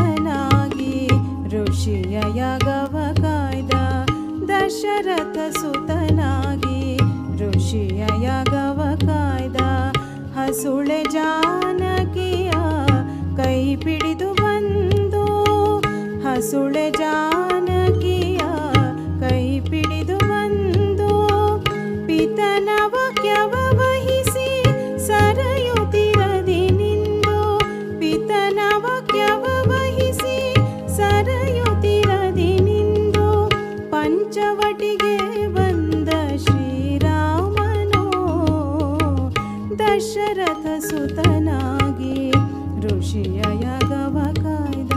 ಸುತನಾಗಿ ಋಷಿಯ ಯಾಗವ ಕಾಯ್ದ ದಶರಥ ಸುತನಾಗಿ ಋಷಿಯ ಯಾಗವ ಕಾಯ್ದ ಹಸುಳೆ ಜಾನಕಿಯ ಕೈ ಪಿಡಿದು ಬಂದು ಹಸುಳೆ ಜಾನಕಿಯ ಕೈ ಪಿಡಿದು ಬಂದು ಪಿತನ ವಾಕ್ಯವ ವಹಿಸಿ ಸರಯುತ್ತಿರದಿ ನಿಂದು ಪಿತನ ವಾಕ್ಯವ ವಹಿಸಿ ಸರಯುತ್ತಿರದಿ ನಿಂದು ಪಂಚವಟಿಗೆ ಬಂದ ಶ್ರೀರಾಮನು ದಶರಥ ಸುತನಾಗಿ ಋಷಿಯ ಯಾಗವ ಕಾಯ್ದ.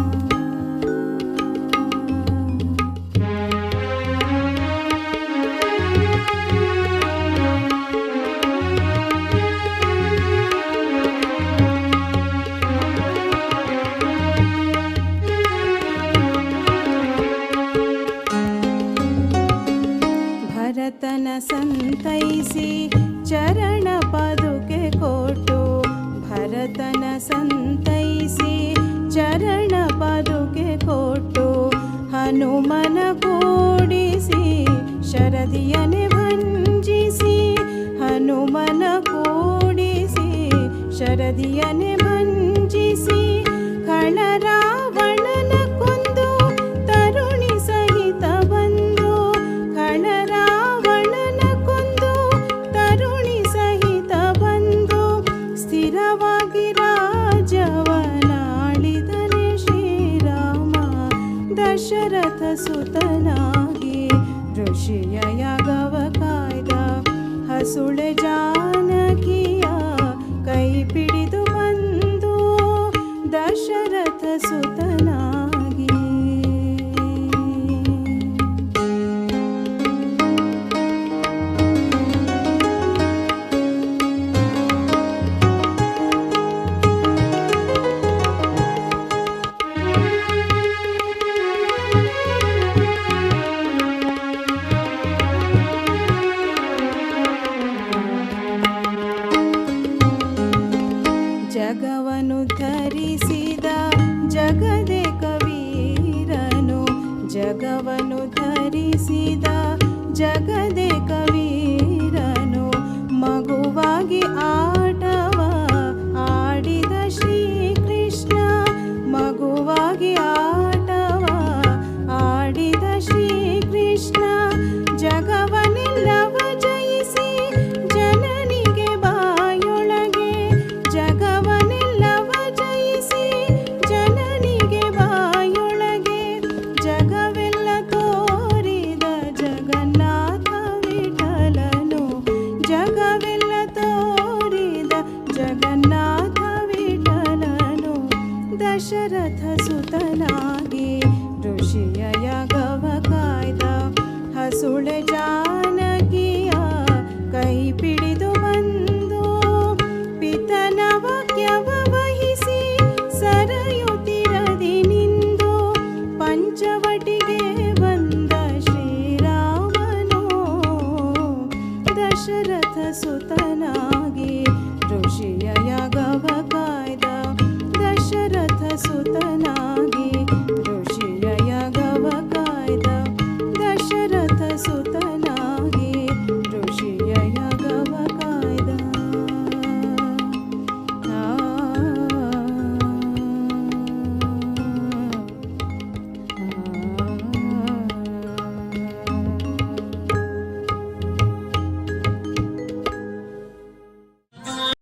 ಭರತನ ಸಂತೈಸಿ ಚರಣ ಪಾದುಕೆ ಕೊಟ್ಟು ಭರತನ ಸಂತೈಸಿ ಚರಣ ಪಾದುಕೆ ಕೊಟ್ಟು ಹನುಮನ ಕೂಡಿಸಿ ಶರದಿಯನೆ ಭಂಜಿಸಿ ಹನುಮನ ಕೂಡಿಸಿ ಶರದಿಯನೆ ಭಂಜಿಸಿ ಖಳ ರಾವಣನ ಕೊಂದು ತರುಣಿ ಸಹಿತ ಬಂದು ಖಳ ರಾವಣನ ಕೊಂದು ತರುಣಿ ಸಹಿತ ಬಂದು ಸ್ಥಿರವಾಗಿ ರಾಜವನಾಳಿದನೆ ಶ್ರೀರಾಮ ದಶರಥ ಸುತನಾಗಿ ಋಷಿಯ ಯಾಗವ ಕಾಯ್ದ ಹಸುಳೆ ಜಾನಕಿಯ ಕೈ ಪಿಡಿದು ಬಂದು ದಶರಥ ಸುತನಾಗಿ. ಜಗವನ್ನು ಧರಿಸಿದ ಜಗದೇ ಕವೀರನು ಜಗವನ್ನು ಧರಿಸಿದ ಜಗದೇ ಕವೀರನು ಮಗುವಾಗಿ ಆಟವ ಆಡಿದ ಶ್ರೀಕೃಷ್ಣ ಮಗುವಾಗಿ ಆಟವ ಆಡಿದ ಶ್ರೀಕೃಷ್ಣ ಜಗವನ್ನೆಲ್ಲವ ಜಯಿಸಿ ಜನನಿಗೆ ಬಾಯೊಳಗೆ ಜಗವನ್ನೆಲ್ಲವ ಜಯಿಸಿ ಜನನಿಗೆ ಬಾಯೊಳಗೆ ಜಗವೆಲ್ಲ ತೋರಿದ ಜಗನ್ನಾಥ ವಿಠಲನು ಜಗವೆಲ್ಲ ತೋರಿದ ಜಗನ್ನಾಥ ವಿಠಲನು ದಶರಥ ಸುತನಾಗಿ ಋಷಿಯ ಯಾಗವ ಕಾಯ್ದ ಹಸುಳೆ ಜಾನಕಿಯ ಕೈ ಪಿಡಿದು ಬಂದು ಪಿತನ ವಾಕ್ಯವ